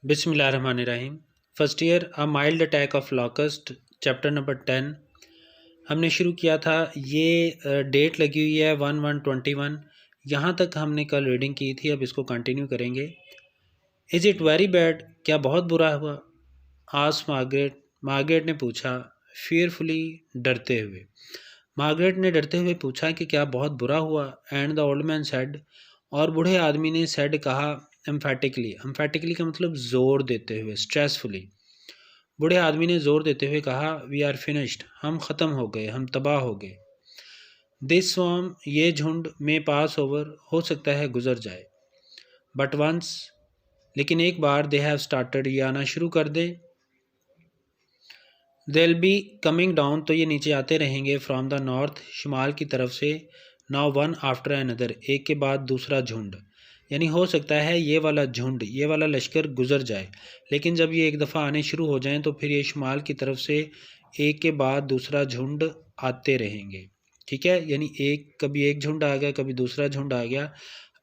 बिस्मिल्लाहिर्रहमानिर्रहीम। First year a mild attack of locust, chapter number 10 हमने शुरू किया था। ये डेट लगी हुई है 1/1/21। यहाँ तक हमने कल रीडिंग की थी, अब इसको कंटिन्यू करेंगे। इज़ इट वेरी बैड, क्या बहुत बुरा हुआ? आस मार्गरेट, मार्गरेट ने पूछा। फियरफुली, डरते हुए। मार्गरेट ने डरते हुए पूछा कि क्या बहुत बुरा हुआ। And the old man said, और बूढ़े आदमी ने सेड कहा। एम्फेटिकली, एम्फेटिकली का मतलब जोर देते हुए, स्ट्रेसफुली। बूढ़े आदमी ने जोर देते हुए कहा, वी आर फिनिश्ड, हम ख़त्म हो गए, हम तबाह हो गए। दिस स्वॉर्म, ये झुंड, में पास ओवर, हो सकता है गुजर जाए। बट वंस, लेकिन एक बार, दे हैव स्टार्टेड, ये आना शुरू कर दे। They will be coming down, तो ये नीचे आते रहेंगे। फ्रॉम द नॉर्थ, शुमाल की तरफ से। नाउ वन आफ्टर अनदर, एक के बाद दूसरा झुंड। यानी हो सकता है ये वाला झुंड, ये वाला लश्कर गुजर जाए, लेकिन जब ये एक दफ़ा आने शुरू हो जाएं तो फिर ये शुमाल की तरफ से एक के बाद दूसरा झुंड आते रहेंगे। ठीक है, यानी कभी एक झुंड आ गया, कभी दूसरा झुंड आ गया,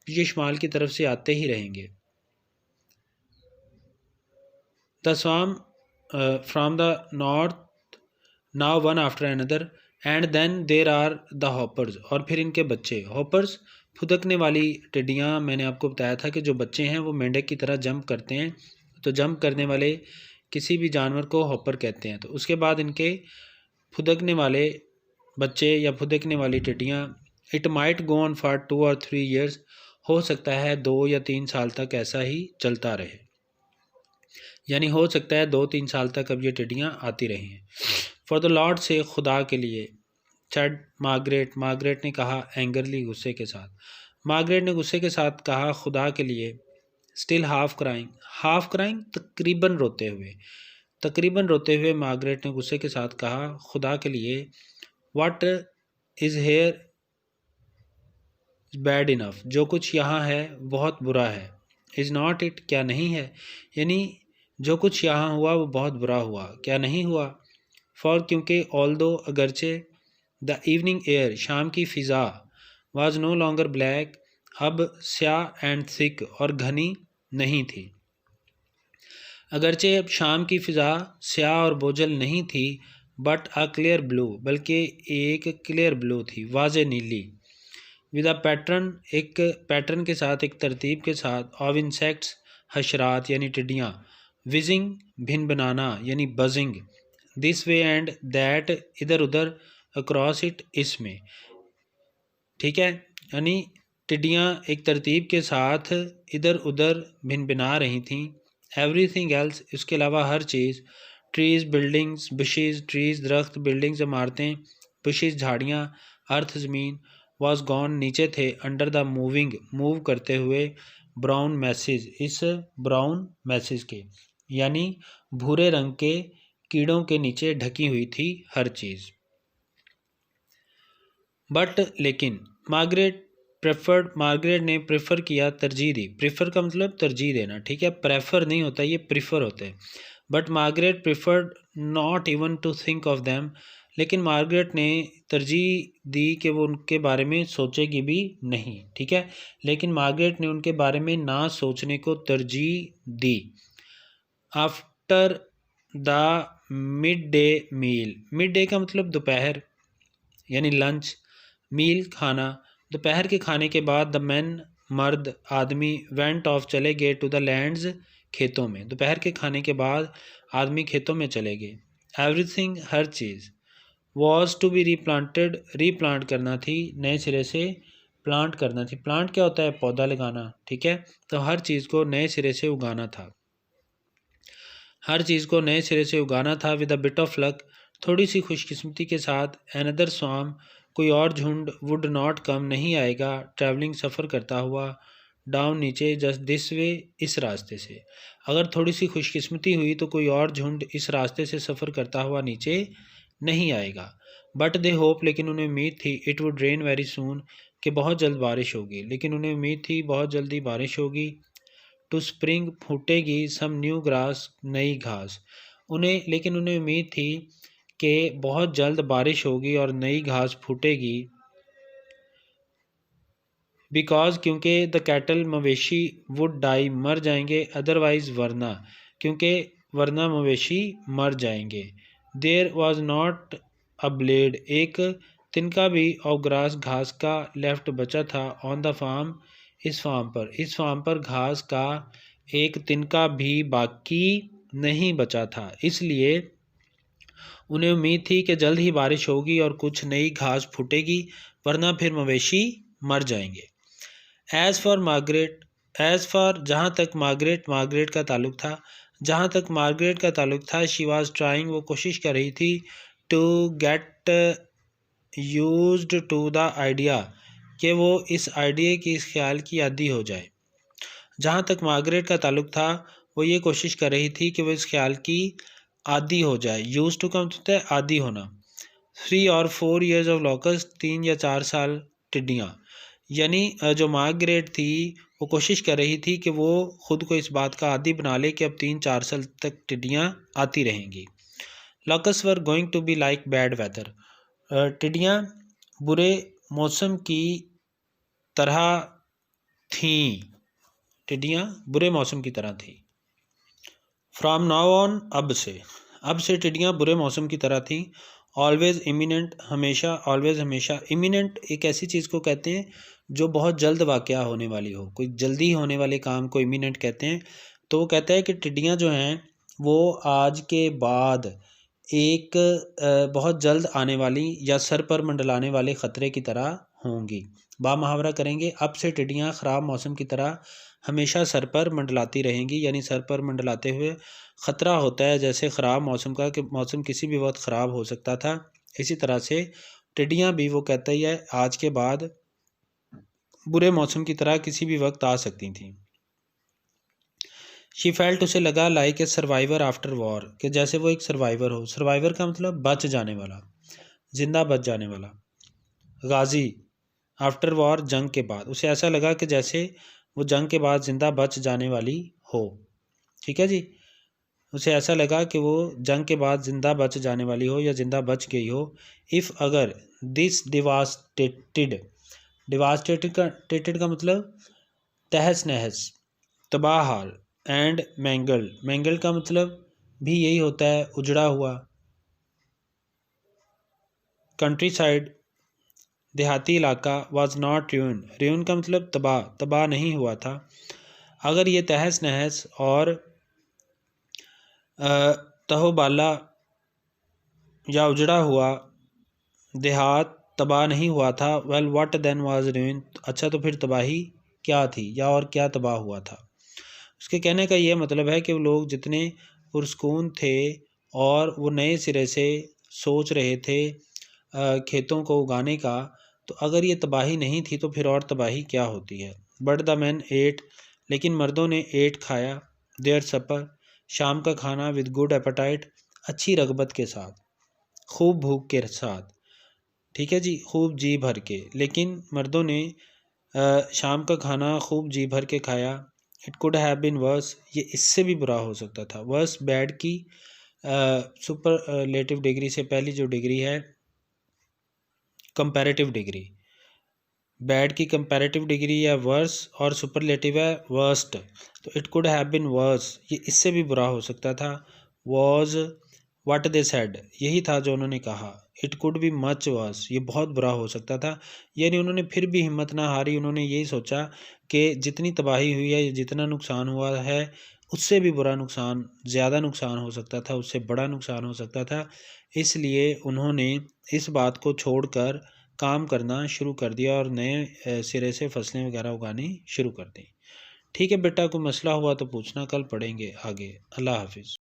ये शुमाल की तरफ से आते ही रहेंगे। The swarm from the north, now one after another, and then there are the hoppers, और फिर इनके बच्चे। हॉपर्स, फुदकने वाली टिड्डियाँ। मैंने आपको बताया था कि जो बच्चे हैं वो मेंढक की तरह जंप करते हैं, तो जंप करने वाले किसी भी जानवर को हॉपर कहते हैं। तो उसके बाद इनके फुदकने वाले बच्चे या फुदकने वाली टिड्डियाँ। It might go on for 2 और 3 ईयर्स, हो सकता है 2 या 3 साल तक ऐसा ही चलता रहे। यानी हो सकता है 2-3 साल तक अब ये टिड्डियाँ आती रही हैं। फॉर द लॉर्ड से, खुदा के लिए। सेड मार्गरेट, मार्गरेट ने कहा एंगरली, गुस्से के साथ। मार्गरेट ने गुस्से के साथ कहा, खुदा के लिए। Still half crying, half crying तकरीबन रोते हुए, तकरीबन रोते हुए मार्गरेट ने गुस्से के साथ कहा, खुदा के लिए। What is here bad enough, जो कुछ यहाँ है बहुत बुरा है। इज़ नॉट इट, क्या नहीं है? यानी जो कुछ यहाँ हुआ वो बहुत बुरा हुआ, क्या नहीं हुआ? फॉर, क्योंकि, ऑल दो, अगरचे, द इवनिंग एयर, शाम की फ़िज़ा, वाज नो लॉन्गर ब्लैक, अब स्याह, एंड थिक, और घनी नहीं थी। अगरचे अब शाम की फ़िज़ा स्याह और बोझल नहीं थी, बट अ क्लियर ब्लू, बल्कि एक क्लियर ब्लू थी, वाज़े नीली। विद अ पैटर्न, एक पैटर्न के साथ, एक तरतीब के साथ। ऑफ इंसेक्ट्स, हशरात यानी टिड्डियाँ। विजिंग, भिन बनाना यानी buzzing. This way and that, इधर उधर। अक्रॉस इट, इसमें। ठीक है, यानी टिड्डियाँ एक तरतीब के साथ इधर उधर भिन बना रही थीं। एवरीथिंग एल्स, इसके अलावा हर चीज़। ट्रीज़, बिल्डिंग्स, बुशेज़, ट्रीज़ दरख्त, बिल्डिंग्स इमारतें, बुशेज़ झाड़ियाँ, अर्थ ज़मीन। वॉज गॉन, नीचे थे। अंडर द मूविंग, मूव करते हुए। ब्राउन मैसेज, इस ब्राउन मैसेज के, यानी भूरे रंग के कीड़ों के नीचे ढकी हुई थी हर चीज़। बट, लेकिन, मार्गरेट प्रेफर्ड, मार्गरेट ने प्रेफर किया, तरजीह दी। प्रेफर का मतलब तरजीह देना, ठीक है, प्रेफर नहीं होता, ये प्रेफर होता है। But Margaret preferred not even to think of them, लेकिन मार्गरेट ने तरजीह दी कि वो उनके बारे में सोचेगी भी नहीं। ठीक है, लेकिन मार्गरेट ने उनके बारे में ना सोचने को तरजीह दी। After the mid day meal, mid day का मतलब दोपहर यानी लंच, मील खाना, दोपहर के खाने के बाद। द मैन, मर्द, आदमी, वेंट ऑफ, चले गए, टू द लैंड्स, खेतों में। दोपहर के खाने के बाद आदमी खेतों में चले गए। एवरीथिंग, हर चीज़। Was to be replanted, replant करना थी, नए सिरे से प्लांट करना थी। प्लांट क्या होता है? पौधा लगाना। ठीक है, तो हर चीज़ को नए सिरे से उगाना था, हर चीज़ को नए सिरे से उगाना था। With a bit of luck, थोड़ी सी खुशकिस्मती के साथ। एनदर स्वाम, कोई और झुंड। वुड नॉट कम, नहीं आएगा। ट्रैवलिंग, सफ़र करता हुआ। डाउन, नीचे। जस्ट दिस वे, इस रास्ते से। अगर थोड़ी सी खुशकिस्मती हुई तो कोई और झुंड इस रास्ते से सफ़र करता हुआ नीचे नहीं आएगा। बट दे होप, लेकिन उन्हें उम्मीद थी। It would rain very soon, कि बहुत जल्द बारिश होगी, लेकिन उन्हें उम्मीद थी बहुत जल्दी बारिश होगी। टू स्प्रिंग, फूटेगी। सम न्यू ग्रास, नई घास, लेकिन उन्हें उम्मीद थी कि बहुत जल्द बारिश होगी और नई घास फूटेगी। बिकॉज क्योंकि द कैटल मवेशी वुड डाई मर जाएंगे, अदरवाइज वरना क्योंकि वरना मवेशी मर जाएंगे। There was not a blade एक तिनका भी ऑफ ग्रास घास का लेफ्ट बचा था ऑन द फार्म इस फार्म पर घास का एक तिनका भी बाकी नहीं बचा था, इसलिए उन्हें उम्मीद थी कि जल्द ही बारिश होगी और कुछ नई घास फूटेगी, वरना फिर मवेशी मर जाएंगे। एज़ फॉर जहाँ तक मार्गरेट का ताल्लुक था शी वॉज ट्राइंग वो कोशिश कर रही थी to get used to the idea कि वो इस आइडिया की इस ख्याल की आदी हो जाए। जहाँ तक मार्गरेट का ताल्लुक था वो ये कोशिश कर रही थी कि वो इस ख्याल की आदी हो जाए। यूज टू का मतलब है आदी होना। 3 और 4 years ऑफ लॉकस्ट 3 या 4 साल टिड्डियाँ, यानी जो मार्गरेट थी वो कोशिश कर रही थी कि वो ख़ुद को इस बात का आदी बना ले कि अब 3-4 साल तक टिड्डियाँ आती रहेंगी। Locust were going to be like bad weather टिड्डियाँ बुरे मौसम की तरह थीं। फ्रॉम नाउ ऑन अब से टिड्डियाँ बुरे मौसम की तरह थीं। ऑलवेज़ इमिनेंट हमेशा इमिनेंट एक ऐसी चीज़ को कहते हैं जो बहुत जल्द वाक़या होने वाली हो, कोई जल्दी होने वाले काम को इमिनेंट कहते हैं। तो वो कहता है कि टिड्डियाँ जो हैं वो आज के बाद एक बहुत जल्द आने वाली या सर पर मंडलाने वाले ख़तरे की तरह होंगी। बामुहावरा करेंगे, अब से टिड्डियाँ ख़राब मौसम की तरह हमेशा सर पर मंडलाती रहेंगी, यानी सर पर मंडलाते हुए ख़तरा होता है जैसे ख़राब मौसम का कि मौसम किसी भी वक्त ख़राब हो सकता था, इसी तरह से टिड्डियाँ भी वो कहता ही है आज के बाद बुरे मौसम की तरह किसी भी वक्त आ सकती थीं। शी फेल्ट उसे लगा like a survivor after war कि जैसे वो एक सर्वाइवर हो। सर्वाइवर का मतलब बच जाने वाला, जिंदा बच जाने वाला। गाजी आफ्टर वॉर जंग के बाद, उसे ऐसा लगा कि जैसे वो जंग के बाद जिंदा बच जाने वाली हो। ठीक है जी, उसे ऐसा लगा कि वो जंग के बाद जिंदा बच जाने वाली हो या जिंदा बच गई हो। इफ़ अगर दिस डिवास्टेटेड का मतलब तहस नहस, तबाह हाल। एंड मैंगल्ड का मतलब भी यही होता है उजड़ा हुआ। कंट्री साइड देहाती इलाका। वाज नॉट र्यून का मतलब तबाह नहीं हुआ था। अगर ये तहस नहस और तहोबाला या उजड़ा हुआ देहात तबाह नहीं हुआ था, well what then was ruin, अच्छा तो फिर तबाही क्या थी या और क्या तबाह हुआ था। उसके कहने का ये मतलब है कि वो लोग जितने पुरस्कून थे और वो नए सिरे से सोच रहे थे खेतों को उगाने का, तो अगर ये तबाही नहीं थी तो फिर और तबाही क्या होती है। बट द मैन एट, लेकिन मर्दों ने एट खाया, देयर सपर शाम का खाना, विद गुड एपेटाइट अच्छी रगबत के साथ, खूब भूख के साथ। ठीक है जी, खूब जी भर के। लेकिन मर्दों ने शाम का खाना खूब जी भर के खाया। It could have been worse, ये इससे भी बुरा हो सकता था। वर्स बैड की सुपरलेटिव डिग्री से पहली जो डिग्री है कंपैरेटिव डिग्री, बैड की कंपैरेटिव डिग्री है वर्स और सुपरलेटिव है वर्स्ट। तो it could have been worse, ये इससे भी बुरा हो सकता था। वॉज व्हाट दे सेड, यही था जो उन्होंने कहा। It could be much worse, ये बहुत बुरा हो सकता था। यानी उन्होंने फिर भी हिम्मत ना हारी, उन्होंने यही सोचा कि जितनी तबाही हुई है, जितना नुकसान हुआ है, उससे भी बुरा नुकसान, ज़्यादा नुकसान हो सकता था, उससे बड़ा नुकसान हो सकता था। इसलिए उन्होंने इस बात को छोड़कर काम करना शुरू कर दिया और नए सिरे से फसलें वगैरह उगानी शुरू कर दी। ठीक है बेटा, कोई मसला हुआ तो पूछना, कल पढ़ेंगे आगे। अल्लाह हाफिज़।